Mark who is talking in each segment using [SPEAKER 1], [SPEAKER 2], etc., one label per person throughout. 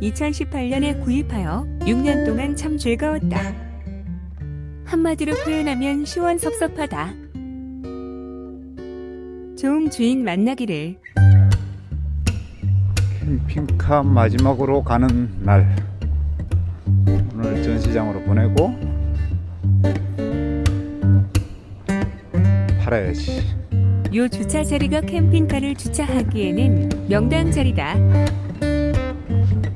[SPEAKER 1] 2018년에 구입하여 6년 동안 참 즐거웠다. 한마디로 표현하면 시원섭섭하다. 좋은 주인 만나기를.
[SPEAKER 2] 캠핑카 마지막으로 가는 날, 오늘 전시장으로 보내고 팔아야지.
[SPEAKER 1] 요 주차 자리가 캠핑카를 주차하기에는 명당 자리다.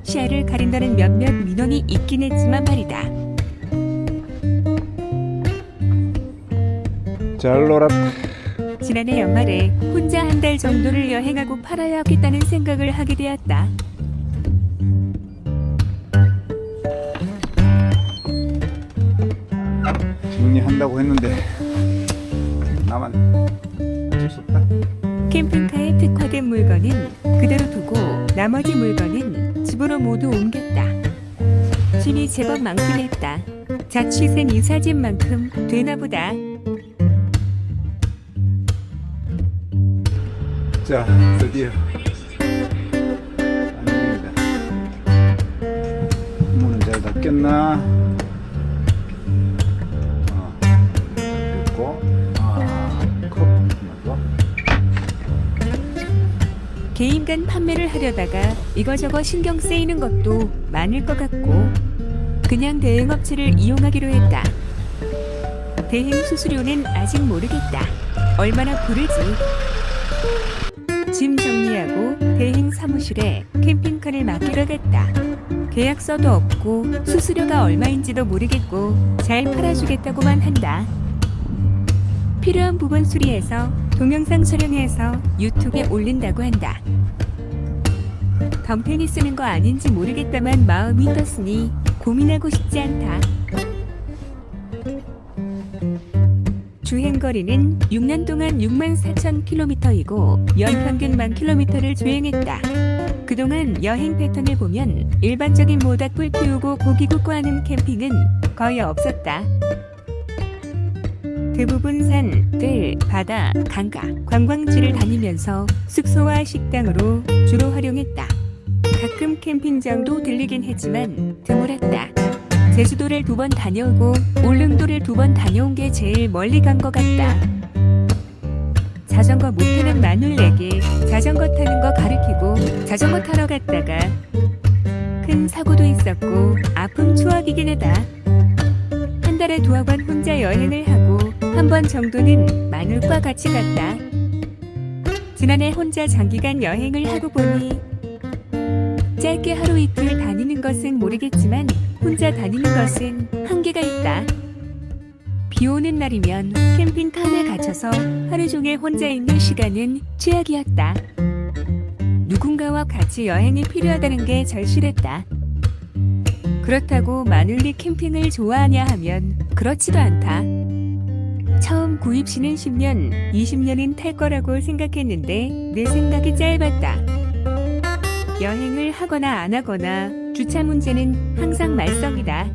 [SPEAKER 1] 시야를 가린다는 몇몇 민원이 있긴 했지만 말이다.
[SPEAKER 2] 잘 놀았다.
[SPEAKER 1] 지난해 연말에 혼자 한 달 정도를 여행하고 팔아야겠다는 생각을 하게 되었다.
[SPEAKER 2] 정리한다고 했는데 나만 어쩔 수 없다.
[SPEAKER 1] 캠핑카에 특화된 물건은 그대로 두고 나머지 물건은 집으로 모두 옮겼다. 짐이 제법 많긴 했다. 자취생 이 사진만큼 되나보다.
[SPEAKER 2] 자, 드디어 안녕입니다. 문은 잘 닫혔나? 됐고, 컵.
[SPEAKER 1] 개인간 판매를 하려다가 이거저거 신경 쓰이는 것도 많을 것 같고 그냥 대행업체를 이용하기로 했다. 대행 수수료는 아직 모르겠다. 얼마나 부를지. 짐 정리하고 대행 사무실에 캠핑카를 맡기러 갔다. 계약서도 없고 수수료가 얼마인지도 모르겠고 잘 팔아주겠다고만 한다. 필요한 부분 수리해서 동영상 촬영해서 유튜브에 올린다고 한다. 덤탱이 쓰는 거 아닌지 모르겠다만 마음이 떴으니 고민하고 싶지 않다. 주행거리는 6년 동안 64,000km이고 연평균 10,000km를 주행했다. 그동안 여행 패턴을 보면 일반적인 모닥불 피우고 고기 굽고 하는 캠핑은 거의 없었다. 대부분 산, 들, 바다, 강가, 관광지를 다니면서 숙소와 식당으로 주로 활용했다. 가끔 캠핑장도 들리긴 했지만 드물었다. 제주도를 2번 다녀오고 울릉도를 2번 다녀온 게 제일 멀리 간 것 같다. 자전거 못 타는 마눌에게 자전거 타는 거 가르치고 자전거 타러 갔다가 큰 사고도 있었고 아픈 추억이긴 하다. 한 달에 2번 혼자 여행을 하고 한 번 정도는 마눌과 같이 갔다. 지난해 혼자 장기간 여행을 하고 보니 짧게 하루 이틀 다니는 것은 모르겠지만 혼자 다니는 것은 한계가 있다. 비 오는 날이면 캠핑카에 갇혀서 하루 종일 혼자 있는 시간은 최악이었다. 누군가와 같이 여행이 필요하다는 게 절실했다. 그렇다고 마눌리 캠핑을 좋아하냐 하면 그렇지도 않다. 처음 구입 시는 10년, 20년은 탈 거라고 생각했는데 내 생각이 짧았다. 여행을 하거나 안 하거나 주차 문제는 항상 말썽이다.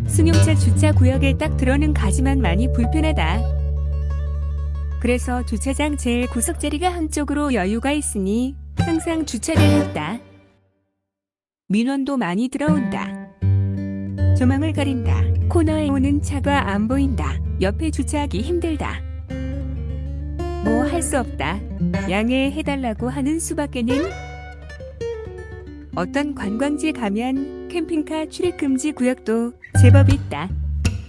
[SPEAKER 1] 승용차 주차 구역에 딱 들어는 가지만 많이 불편하다. 그래서 주차장 제일 구석자리가 한쪽으로 여유가 있으니 항상 주차를 했다. 민원도 많이 들어온다. 조망을 가린다. 코너에 오는 차가 안 보인다. 옆에 주차하기 힘들다. 뭐 할 수 없다. 양해해달라고 하는 수밖에는. 어떤 관광지에 가면 캠핑카 출입 금지 구역도 제법 있다.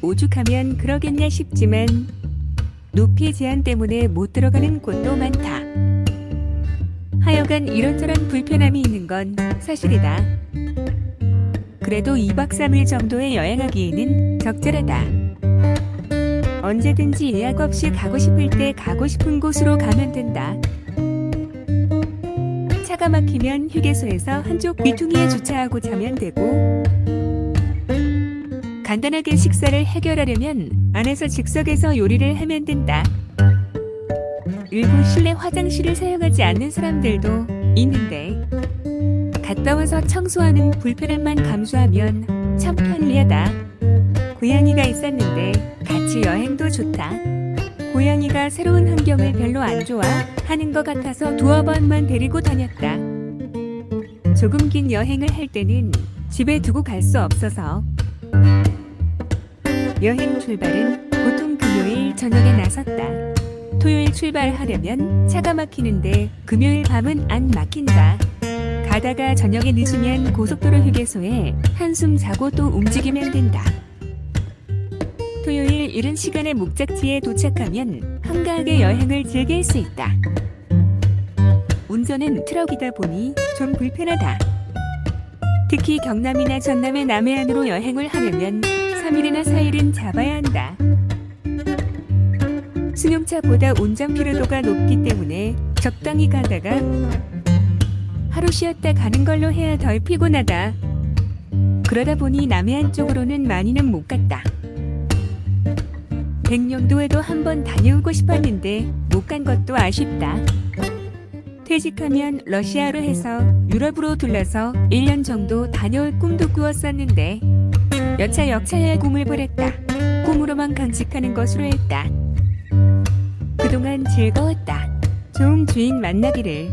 [SPEAKER 1] 오죽하면 그러겠냐 싶지만 높이 제한 때문에 못 들어가는 곳도 많다. 하여간 이런저런 불편함이 있는 건 사실이다. 그래도 2박 3일 정도의 여행하기에는 적절하다. 언제든지 예약 없이 가고 싶을 때 가고 싶은 곳으로 가면 된다. 차가 막히면 휴게소에서 한쪽 귀퉁이에 주차하고 자면 되고 간단하게 식사를 해결하려면 안에서 즉석에서 요리를 하면 된다. 일부 실내 화장실을 사용하지 않는 사람들도 있는데 갔다 와서 청소하는 불편함만 감수하면 참 편리하다. 고양이가 있었는데 같이 여행도 좋다. 고양이가 새로운 환경을 별로 안 좋아하는 것 같아서 2번만 데리고 다녔다. 조금 긴 여행을 할 때는 집에 두고 갈 수 없어서 여행 출발은 보통 금요일 저녁에 나섰다. 토요일 출발하려면 차가 막히는데 금요일 밤은 안 막힌다. 가다가 저녁에 늦으면 고속도로 휴게소에 한숨 자고 또 움직이면 된다. 토요일 이른 시간에 목적지에 도착하면 한가하게 여행을 즐길 수 있다. 운전은 트럭이다 보니 좀 불편하다. 특히 경남이나 전남의 남해안으로 여행을 하려면 3일이나 4일은 잡아야 한다. 승용차보다 운전 피로도가 높기 때문에 적당히 가다가 하루 쉬었다 가는 걸로 해야 덜 피곤하다. 그러다 보니 남해안 쪽으로는 많이는 못 갔다. 백령도에도 한번 다녀오고 싶었는데 못 간 것도 아쉽다. 퇴직하면 러시아로 해서 유럽으로 둘러서 1년 정도 다녀올 꿈도 꾸었었는데 여차 역차의 꿈을 버렸다. 꿈으로만 간직하는 것으로 했다. 그동안 즐거웠다. 좋은 주인 만나기를.